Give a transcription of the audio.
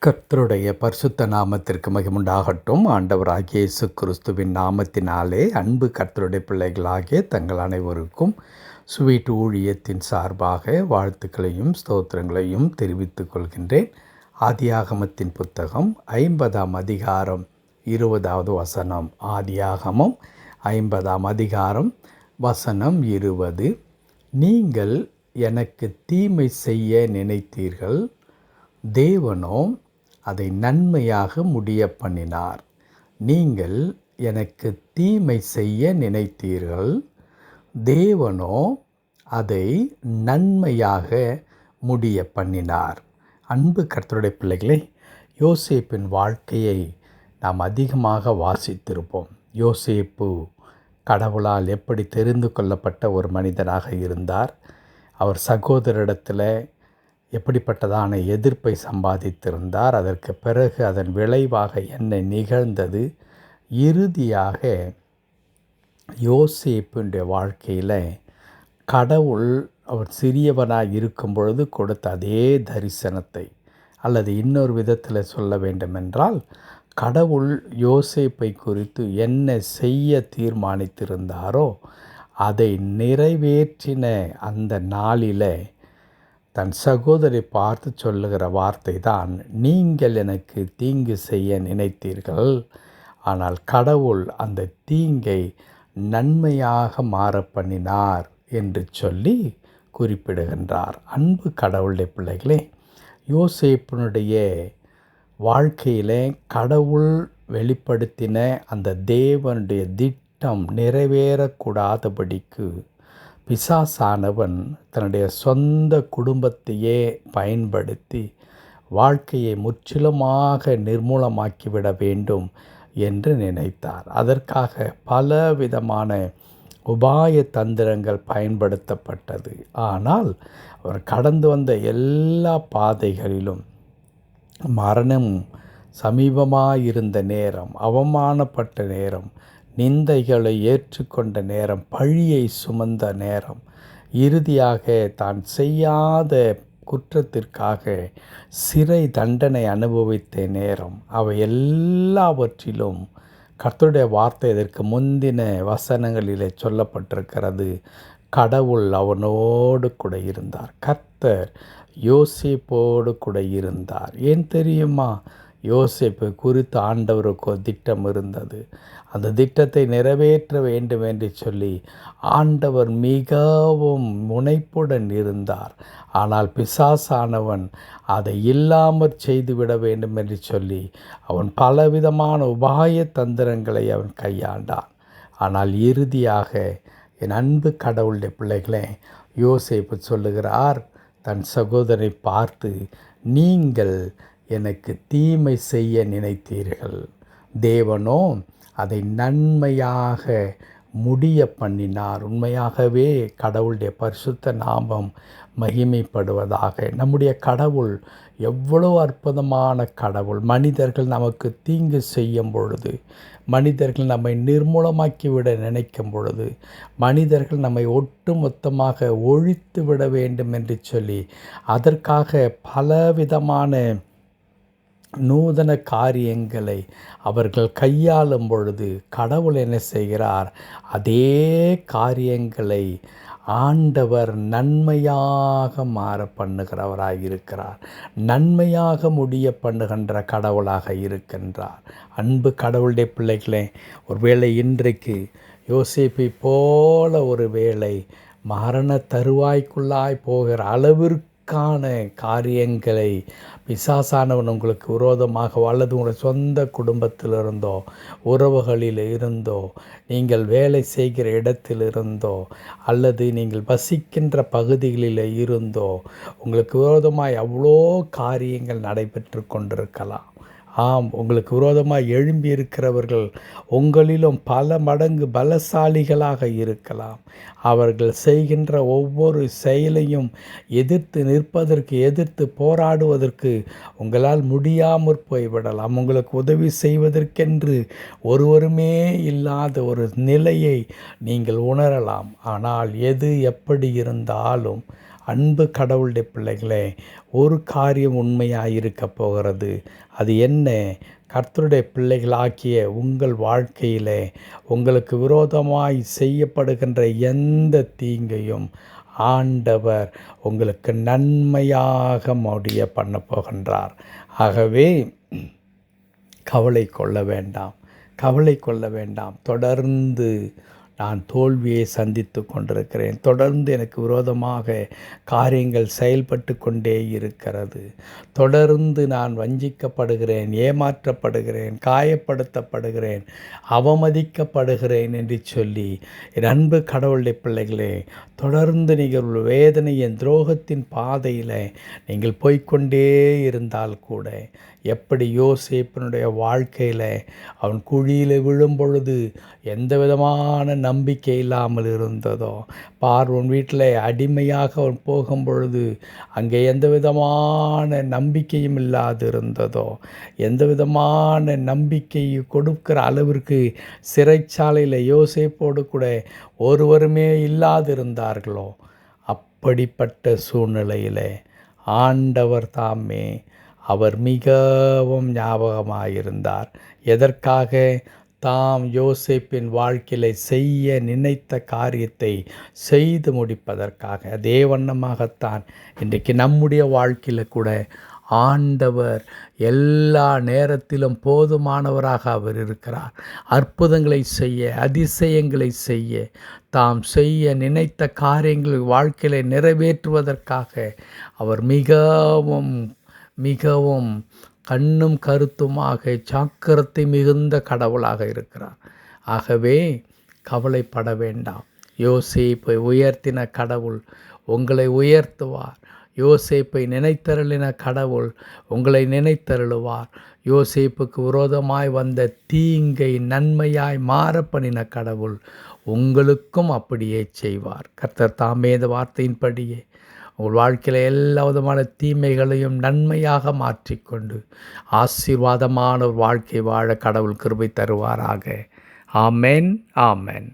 கர்த்தருடைய பரிசுத்த நாமத்திற்கு மகிமுண்டாகட்டும். ஆண்டவராகிய இயேசு கிறிஸ்துவின் நாமத்தினாலே அன்பு கர்த்தருடைய பிள்ளைகளாகிய தங்கள் அனைவருக்கும் ஸ்வீட் ஊழியத்தின் சார்பாக வாழ்த்துக்களையும் ஸ்தோத்திரங்களையும் தெரிவித்துக் கொள்கின்றேன். ஆதியாகமத்தின் புத்தகம் 50ஆம் அதிகாரம் 20வது வசனம். ஆதியாகமம் 50ஆம் அதிகாரம் வசனம் 20. நீங்கள் எனக்கு தீமை செய்ய நினைத்தீர்கள், தேவனோ அதை நன்மையாக முடிய பண்ணினார். நீங்கள் எனக்கு தீமை செய்ய நினைத்தீர்கள், தேவனோ அதை நன்மையாக முடிய பண்ணினார். அன்பு கர்த்தருடைய பிள்ளைகளே, யோசேப்பின் வாழ்க்கையை நாம் அதிகமாக வாசித்திருப்போம். யோசேப்பு கடவுளால் எப்படி தெரிந்து கொள்ளப்பட்ட ஒரு மனிதனாக இருந்தார். அவர் சகோதரிடத்தில் எப்படிப்பட்டதான எதிர்ப்பை சம்பாதித்திருந்தார். அதற்கு பிறகு அதன் விளைவாக என்ன நிகழ்ந்தது. இறுதியாக யோசேப்புடைய வாழ்க்கையில் கடவுள் அவர் சிறியவனாக இருக்கும் பொழுது கொடுத்த அதே தரிசனத்தை, அல்லது இன்னொரு விதத்தில் சொல்ல வேண்டுமென்றால், கடவுள் யோசேப்பை குறித்து என்ன செய்ய தீர்மானித்திருந்தாரோ அதை நிறைவேற்றின அந்த நாளில் தன் சகோதரி பார்த்து சொல்லுகிற வார்த்தை தான், நீங்கள் எனக்கு தீங்கு செய்ய நினைத்தீர்கள், ஆனால் கடவுள் அந்த தீங்கை நன்மையாக மாற பண்ணினார் என்று சொல்லி குறிப்பிடுகின்றார். அன்பு கடவுளுடைய பிள்ளைகளே, யோசேப்பினுடைய வாழ்க்கையிலே கடவுள் வெளிப்படுத்தின அந்த தேவனுடைய திட்டம் நிறைவேறக்கூடாதபடிக்கு பிசாசானவன் தன்னுடைய சொந்த குடும்பத்தையே பயன்படுத்தி வாழ்க்கையை முற்றிலுமாக நிர்மூலமாக்கிவிட வேண்டும் என்று நினைத்தார். அதற்காக பலவிதமான உபாய தந்திரங்கள் பயன்படுத்தப்பட்டது. ஆனால் அவர் கடந்து வந்த எல்லா பாதைகளிலும் மரணம் சமீபமாயிருந்த நேரம், அவமானப்பட்ட நேரம், நிந்தைகளை ஏற்றுக்கொண்ட நேரம், பழியை சுமந்த நேரம், இறுதியாக தான் செய்யாத குற்றத்திற்காக சிறை தண்டனை அனுபவித்த நேரம், அவை எல்லாவற்றிலும் கர்த்தருடைய வார்த்தை இதற்கு முந்தின வசனங்களிலே சொல்லப்பட்டிருக்கிறது. கடவுள் அவனோடு கூட இருந்தார். கர்த்தர் யோசேப்போடு கூட இருந்தார். ஏன் தெரியுமா? யோசேப்பு குறித்து ஆண்டவருக்கு ஒரு திட்டம் இருந்தது. அந்த திட்டத்தை நிறைவேற்ற வேண்டும் என்று சொல்லி ஆண்டவர் மிகவும் முனைப்புடன் இருந்தார். ஆனால் பிசாசானவன் அதை இல்லாமற் செய்துவிட வேண்டும் என்று சொல்லி அவன் பலவிதமான உபாய தந்திரங்களை அவன் கையாண்டான். ஆனால் இறுதியாக என் அன்பு கடவுளுடைய பிள்ளைகளே, யோசேப்பு சொல்லுகிறார் தன் சகோதரை பார்த்து, நீங்கள் எனக்கு தீமை செய்ய நினைத்தீர்கள், தேவனோ அதை நன்மையாக முடிய பண்ணினார். உண்மையாகவே கடவுளுடைய பரிசுத்த நாமம் மகிமைப்படுவதாக. நம்முடைய கடவுள் எவ்வளோ அற்புதமான கடவுள். மனிதர்கள் நமக்கு தீங்கு செய்யும் பொழுது, மனிதர்கள் நம்மை நிர்மூலமாக்கிவிட நினைக்கும் பொழுது, மனிதர்கள் நம்மை ஒட்டுமொத்தமாக ஒழித்து விட வேண்டும் என்று சொல்லி அதற்காக பலவிதமான நூதன காரியங்களை அவர்கள் கையாளும் பொழுது கடவுள் என்ன செய்கிறார்? அதே காரியங்களை ஆண்டவர் நன்மையாக மாற பண்ணுகிறவராக இருக்கிறார். நன்மையாக முடிய பண்ணுகின்ற கடவுளாக இருக்கின்றார். அன்பு கடவுளுடைய பிள்ளைகளே, ஒருவேளை இன்றைக்கு யோசேப்பை போல ஒரு வேளை மரண தருவாய்க்குள்ளாய் போகிற அளவிற்கு காரியங்களை பிசாசானவன் உங்களுக்கு விரோதமாக, அல்லது உங்கள் சொந்த குடும்பத்திலிருந்தோ, உறவுகளில் இருந்தோ, நீங்கள் வேலை செய்கிற இடத்திலிருந்தோ, அல்லது நீங்கள் வசிக்கின்ற பகுதிகளில் இருந்தோ உங்களுக்கு விரோதமாய் அவ்வளோ காரியங்கள் நடைபெற்று கொண்டிருக்கலாம். ஆம், உங்களுக்கு விரோதமாக எழும்பி இருக்கிறவர்கள் உங்களிலும் பல மடங்கு பலசாலிகளாக இருக்கலாம். அவர்கள் செய்கின்ற ஒவ்வொரு செயலையும் எதிர்த்து நிற்பதற்கு, எதிர்த்து போராடுவதற்கு உங்களால் முடியாமற் போய்விடலாம். உங்களுக்கு உதவி செய்வதற்கென்று ஒருவருமே இல்லாத ஒரு நிலையை நீங்கள் உணரலாம். ஆனால் எது எப்படி இருந்தாலும் அன்பு கடவுளுடைய பிள்ளைகளே, ஒரு காரியம் உண்மையாக இருக்க போகிறது. அது என்ன? கர்த்தருடைய பிள்ளைகளாக்கிய உங்கள் வாழ்க்கையிலே உங்களுக்கு விரோதமாய் செய்யப்படுகின்ற எந்த தீங்கையும் ஆண்டவர் உங்களுக்கு நன்மையாக முடிய பண்ண போகின்றார். ஆகவே கவலை கொள்ள வேண்டாம், கவலை கொள்ள வேண்டாம். தொடர்ந்து நான் தோல்வியை சந்தித்து கொண்டிருக்கிறேன். தொடர்ந்து எனக்கு விரோதமாக காரியங்கள் செயல்பட்டு கொண்டே இருக்கிறது. தொடர்ந்து நான் வஞ்சிக்கப்படுகிறேன், ஏமாற்றப்படுகிறேன், காயப்படுத்தப்படுகிறேன், அவமதிக்கப்படுகிறேன் என்று சொல்லி என் அன்பு கடவுளுடைய பிள்ளைகளே, தொடர்ந்து நீங்கள் வேதனையின் துரோகத்தின் பாதையில் நீங்கள் போய்கொண்டே இருந்தால் கூட, எப்படி யோசேப்பினுடைய வாழ்க்கையில் அவன் குழியில் விழும் பொழுது எந்த விதமான நம்பிக்கை இல்லாமல் இருந்ததோ, பார்வோன் வீட்டில் அடிமையாக அவன் போகும் பொழுது அங்கே எந்த விதமான நம்பிக்கையும் இல்லாது இருந்ததோ, எந்த விதமான நம்பிக்கை கொடுக்கிற அளவிற்கு சிறைச்சாலையில் யோசேப்போடு கூட ஒருவருமே இல்லாதிருந்தார்களோ, அப்படிப்பட்ட சூழ்நிலையில் ஆண்டவர் தாமே அவர் மிகவும் ஞாபகமாயிருந்தார். எதற்காக? தாம் யோசேப்பின் வாழ்க்கையில் செய்ய நினைத்த காரியத்தை செய்து முடிப்பதற்காக. அதே வண்ணமாகத்தான் இன்றைக்கு நம்முடைய வாழ்க்கையில் கூட ஆண்டவர் எல்லா நேரத்திலும் போதுமானவராக அவர் இருக்கிறார். அற்புதங்களை செய்ய, அதிசயங்களை செய்ய, தாம் செய்ய நினைத்த காரியங்களை வாழ்க்கையில் நிறைவேற்றுவதற்காக அவர் மிகவும் மிகவும் கண்ணும் கருத்துமாக ஜாக்கிரதை மிகுந்த கடவுளாக இருக்கிறார். ஆகவே கவலைப்பட வேண்டாம். யோசேப்பை உயர்த்தின கடவுள் உங்களை உயர்த்துவார். யோசேப்பை நினைத்தருளின கடவுள் உங்களை நினைத்தருளுவார். யோசேப்புக்கு விரோதமாய் வந்த தீங்கை நன்மையாய் மாறப்பண்ணின கடவுள் உங்களுக்கும் அப்படியே செய்வார். கர்த்தர் தாமே இந்த வார்த்தையின்படியே உங்கள் வாழ்க்கையில் எல்லா விதமான தீமைகளையும் நன்மையாக மாற்றிக்கொண்டு ஆசீர்வாதமான ஒரு வாழ்க்கை வாழ கடவுள் கிருபை தருவாராக. ஆமென், ஆமென்.